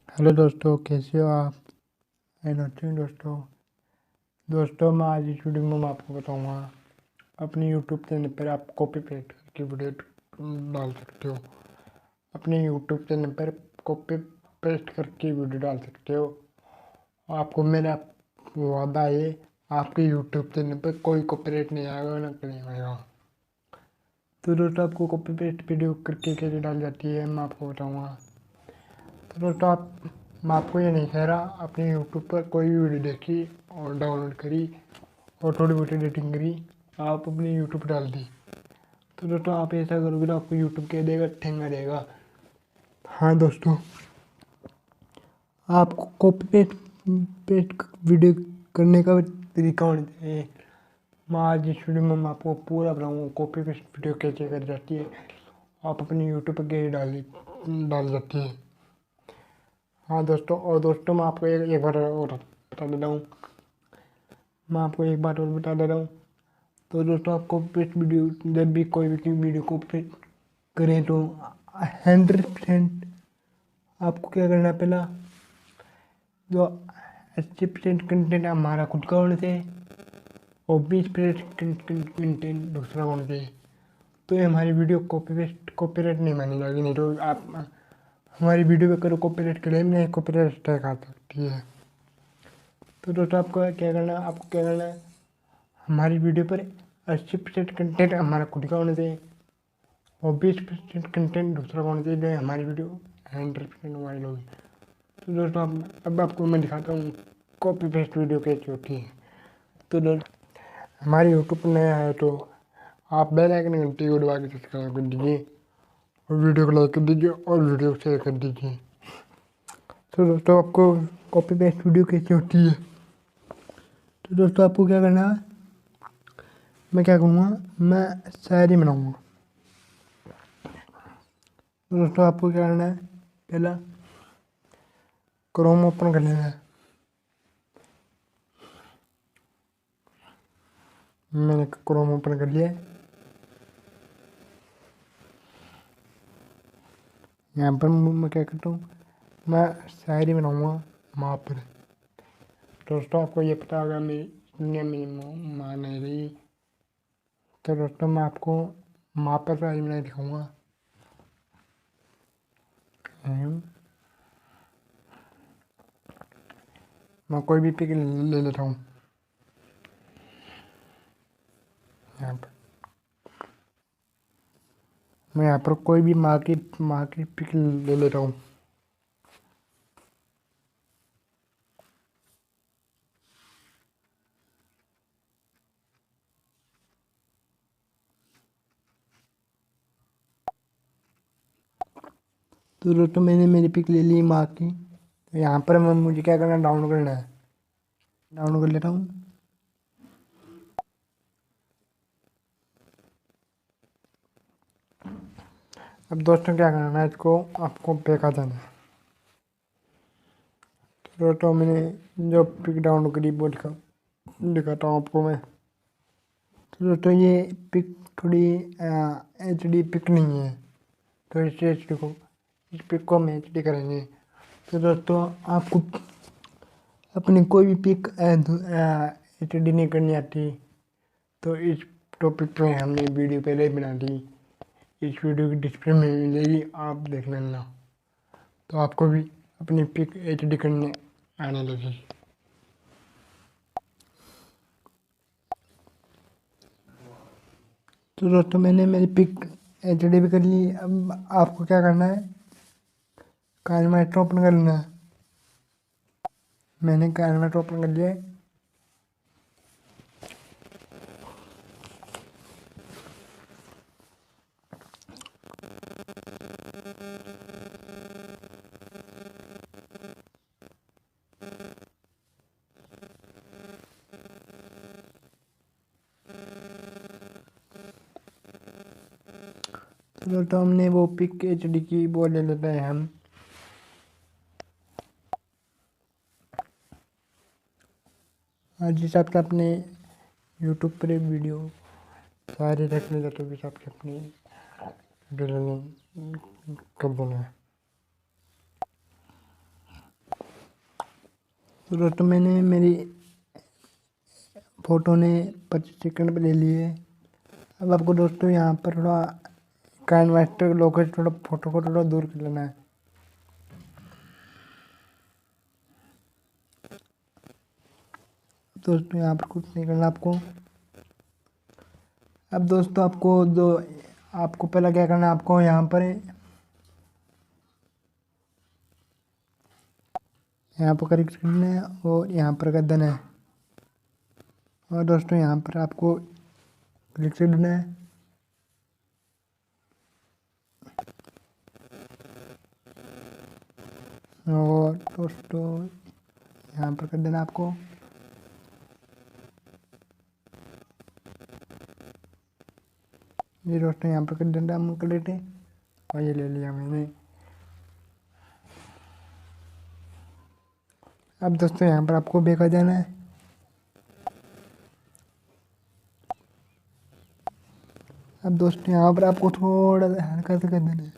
Hello दोस्तों, कैसे हो आप? आई नथिंग दोस्तों मैं आज इस वीडियो में मैं आपको बताऊंगा अपने यूट्यूब चैनल पर आप कॉपी पेस्ट करके वीडियो डाल सकते हो। अपने यूट्यूब चैनल पर कॉपी पेस्ट करके वीडियो डाल सकते हो। आपको मेरा वादा है, आपके यूट्यूब चैनल पर कोई कॉपीराइट नहीं आएगा, ना क्लेम आएगा। तो दोस्तों आपको कॉपी पेस्ट वीडियो करके कैसे डाल जाती है मैं आपको बताऊँगा। तो दोस्तों मैं आपको ये नहीं कह रहा, अपने यूट्यूब पर कोई भी वीडियो देखी और डाउनलोड करी और थोड़ी बहुत एडिटिंग करी, आप अपने यूट्यूब पर डाल दी। तो दोस्तों आप ऐसा करोगे तो आपको यूट्यूब कह देगा, ठेंगा देगा। हाँ दोस्तों, आपको कॉपी पेस्ट वीडियो करने का तरीका होना चाहिए। मैं आज इस वीडियो में मैं आपको पूरा बताऊँगा कॉपी पेस्ट वीडियो कैसे कर जाती है, आप अपने यूट्यूब पर कैसे डाल जाती है। हाँ दोस्तों, और दोस्तों मैं आपको एक बार और बता देता हूँ, मैं आपको एक बात और बता दे रहा हूँ। तो दोस्तों आपको पेस्ट वीडियो जब भी कोई भी वीडियो को पेस्ट करें तो 100% आपको क्या करना है, पहला जो 80% कंटेंट हमारा खुद का होना चाहिए और 20% कंटेंट दूसरा होना चाहिए। तो ये हमारी वीडियो कॉपीराइट नहीं मानी जाएगी। नहीं तो आप हमारी वीडियो पे करो कॉपीराइट क्लेम, नहीं कॉपीराइट स्ट्राइक आ सकती है। तो दोस्तों आपको क्या करना है, हमारी वीडियो पर 80% कंटेंट हमारा खुद का होना चाहिए और 20% कंटेंट दूसरा होना चाहिए, जो हमारी वीडियो 100% वायरल होगी। तो दोस्तों अब आपको मैं दिखाता हूँ कॉपी पेस्ट वीडियो कैसी होती है। तो दोस्तों हमारे यूट्यूब पर नया है तो आप बेल आइकन घंटी को दबा के सब्सक्राइब कर दीजिए और वीडियो को लाइक कर दीजिए और वीडियो को शेयर कर दीजिए। तो दोस्तों आपको कॉपी पेस्ट वीडियो कैसी होती है, तो दोस्तों आपको क्या करना है, मैं क्या करूँगा, मैं शायरी बनाऊँगा। दोस्तों आपको क्या करना है, पहला क्रोम ओपन कर लेना है। मैंने क्रोम ओपन कर लिया है। यहाँ पर मैं क्या करता हूँ, मैं शायरी बनाऊँगा माँ पर। दोस्तों आपको ये पता होगा मेरी दुनिया में माँ नहीं रही। तो दोस्तों मैं आपको माँ पर शायरी बना दिखाऊँगा। मैं कोई भी पिक ले लेता हूँ यहाँ पर। मैं यहाँ पर कोई भी माँ की पिक ले लेता हूँ। तो दोस्तों मैंने मेरी पिक ले ली माँ की। तो यहाँ पर मुझे क्या करना है, डाउनलोड करना है। डाउनलोड कर लेता हूँ। अब दोस्तों क्या करना है, इसको आपको बैक आ जाना है। तो दोस्तों मैंने जो पिक डाउनलोड करी वो दिखाता हूँ आपको मैं। तो दोस्तों ये पिक थोड़ी HD पिक नहीं है, तो इस पिक को हम HD करेंगे। तो दोस्तों आपको अपनी कोई भी पिक HD नहीं करनी आती तो इस टॉपिक पे हमने वीडियो पहले ही बना दी, इस वीडियो की डिस्क्रिप्शन में मिलेगी, आप देख लेना। तो आपको भी अपनी पिक HD करने आने लगी। तो दोस्तों मैंने मेरी पिक HD भी कर ली। अब आपको क्या करना है, काइनमास्टर ओपन कर लेना है। मैंने काइनमास्टर ओपन कर लिया है। तो दोस्तों हमने वो पिक HD की वो ले लेते हैं हम। जिस हिसाब से अपने यूट्यूब पर वीडियो सारे रखने जाते हो, हिसाब से अपनी वीडियो कर देना है। तो दोस्तों मैंने मेरी फ़ोटो ने 25 सेकंड पे ले लिए। अब आपको दोस्तों यहाँ पर थोड़ा काइंड मास्टर लोगों से थोड़ा फ़ोटो को थोड़ा दूर कर लेना है। दोस्तों यहाँ पर कुछ नहीं करना आपको। अब दोस्तों आपको पहले क्या करना है, आपको यहाँ पर क्लिक करना है और यहाँ पर कर देना है। और दोस्तों यहाँ पर आपको क्लिक कर देना है और दोस्तों यहाँ पर कर देना आपको। ये दोस्तों यहाँ पर कर देना हम कर लेते और ये ले लिया मैंने। अब दोस्तों यहाँ पर आपको बैक आ जाना है। अब दोस्तों यहाँ पर आपको थोड़ा सा हल्का सा कर देना है।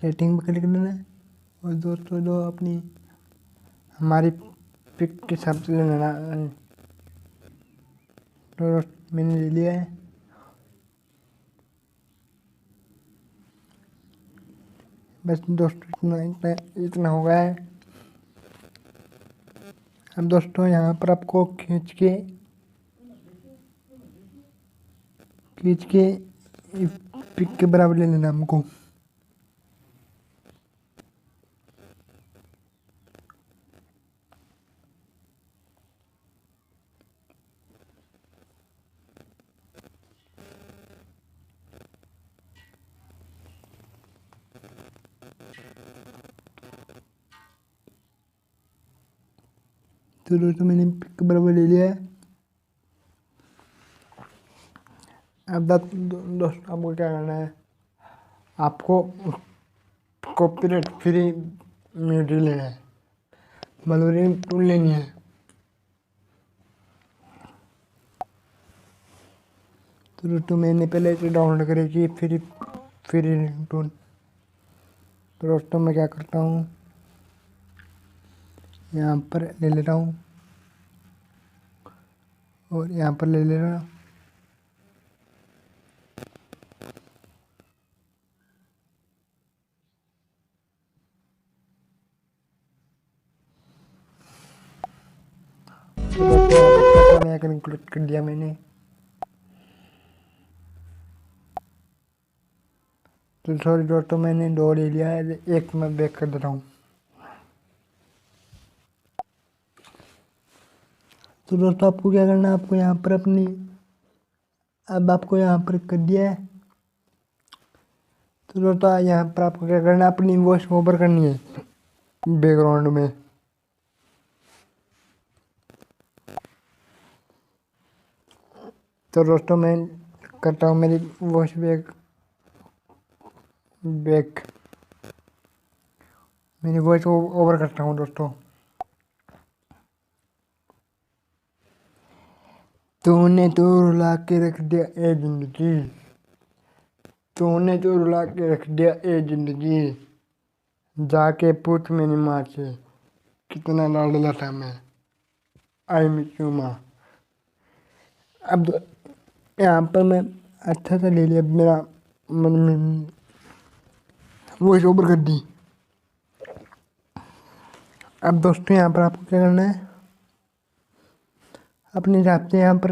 सेटिंग पर क्लिक करना है और दोस्तों जो अपनी हमारी पिक के हिसाब से लेना है। तो मैंने ले लिया है। बस दोस्तों इतना हो गया है। अब दोस्तों यहाँ पर आपको खींच के पिक के बराबर ले लेना हमको। तो दोस्तों मैंने पिक के बराबर ले लिया है। अब दोस्तों आपको क्या करना है, आपको कॉपीराइट फ्री म्यूजिक लेना है, वॉल्यूम टूल लेनी है। तो दोस्तों मैंने पहले से डाउनलोड करी थी फ्री टूल। तो दोस्तों मैं क्या करता हूँ, यहाँ पर ले लेता हूँ और यहाँ पर ले लेना। तो दोस्तों मैं इंक्लूड कर दिया मैंने। तो सॉरी दोस्तों मैंने 2 ले लिया है, एक मैं बैक कर देता हूँ। तो दोस्तों आपको क्या करना है, आपको यहाँ पर अब आपको यहाँ पर कर दिया है। तो दोस्तों यहाँ पर आपको क्या करना है, अपनी वॉइस ओवर करनी है बैकग्राउंड में। तो दोस्तों मैं करता हूँ मेरी वॉइस मेरी वॉइस ओवर करता हूँ दोस्तों। तूने तो रुला के रख दिया ए जिंदगी, तूने तो रुला के रख दिया ए जिंदगी, जाके पूछ मेरी माँ से कितना लाडला था मैं, आई मिस यू माँ। अब यहाँ पर मैं अच्छा सा ले लिया, मेरा मन में वॉइस ओवर कर दी। अब दोस्तों यहाँ पर आपको क्या करना है, अपने हिसाब से यहाँ पर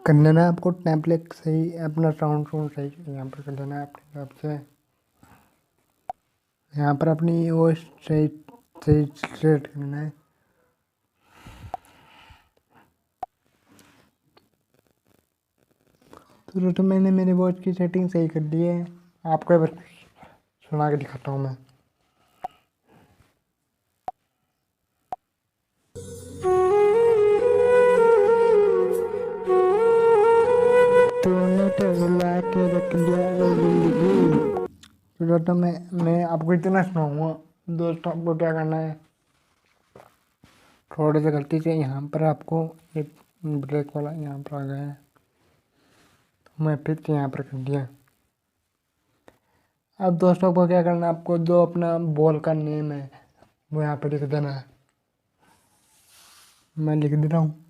कर लेना है। आपको टेम्पलेट सही, अपना साउंड सही यहाँ पर कर लेना है अपने हिसाब से। यहाँ पर अपनी वॉइस सही सही सेट करना है। तो दोस्तों मैंने मेरी वॉइस की सेटिंग सही कर दी है। आपको बस सुना के दिखाता हूँ मैं। तूने तो रुला के रख दिया ए जिंदगी। तो दोस्तों मैं आपको इतना सुनाऊंगा। दोस्तों आपको क्या करना है, थोड़े से गलती से यहाँ पर आपको एक ब्रेक वाला यहाँ पर आ गया है, तो मैं फिर से यहाँ पर कर दिया। अब दोस्तों को क्या करना है, आपको जो अपना बॉल का नेम है वो यहाँ पे लिख देना है। मैं लिख दे रहा हूँ।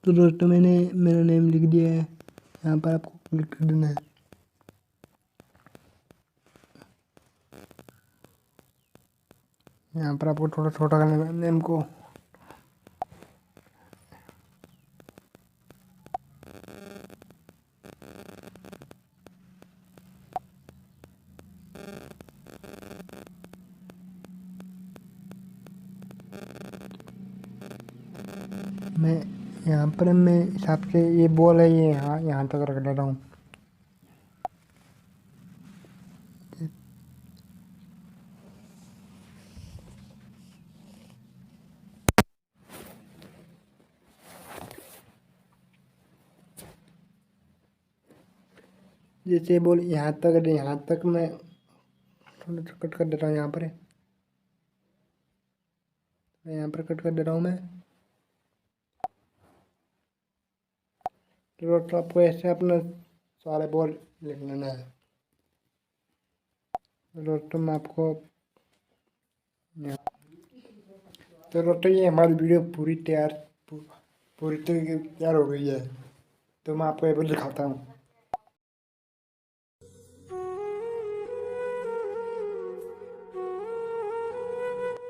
तो दोस्तों मैंने मेरा नेम लिख दिया है, यहाँ पर आपको क्लिक कर देना है। यहाँ पर आपको थोड़ा छोटा करना है नेम को। मैं यहाँ पर मैं हिसाब से ये बॉल है, ये यहाँ तक रख देता हूँ। जैसे बॉल यहाँ तक है, यहाँ तक मैं थोड़ा सा कट कर देता हूँ। यहाँ पर है, यहाँ पर कट कर दे रहा हूँ मैं। तो आपको ऐसे अपना सारे बॉल लिख लेना है। दोस्तों मैं आपको तो दोस्तों ये हमारी वीडियो पूरी तरीके से तैयार हो गई है। तो मैं आपको ये पर दिखाता हूँ।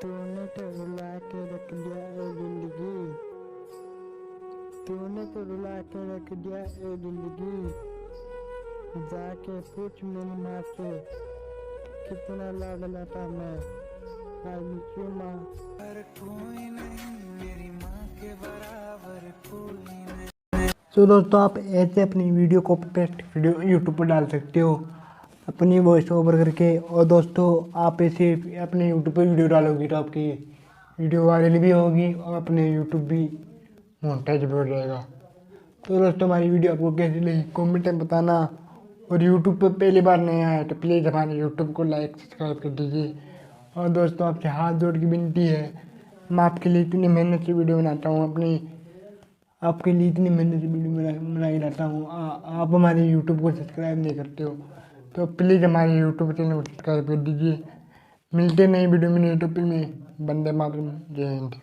तूने तो रुला के रख दिया ए जिंदगी, तूने तो रुला के रख दिया ए जिंदगी, जाके पूछ मेरी माँ से कितना लाडला था मैं। आई मिस यू माँ। कोई नहीं मेरी माँ के बराबर कोई नहीं। तो दोस्तों आप ऐसे अपनी video copy paste video YouTube पर डाल सकते हो अपनी वॉइस ओवर करके। और दोस्तों आप ऐसे अपने यूट्यूब पर वीडियो डालोगे तो आपकी वीडियो वायरल भी होगी और अपने यूट्यूब भी मोनेटाइज भी हो जाएगा। तो दोस्तों हमारी वीडियो आपको कैसी लगी कमेंट में बताना। और यूट्यूब पर पहली बार नया है तो प्लीज़ हमारे यूट्यूब को लाइक सब्सक्राइब कर दीजिए। और दोस्तों आपसे हाथ जोड़ की विनती है, मैं आपके लिए इतनी मेहनत से वीडियो बनाता हूँ, आपके लिए इतनी मेहनत से वीडियो बनाई रहता हूँ, आप हमारे यूट्यूब को सब्सक्राइब नहीं करते हो। तो प्लीज़ हमारे यूट्यूब चैनल को सब्सक्राइब कर दीजिए। मिलते नई वीडियो में नए टॉपिक में। वंदे मातरम। जय हिंद।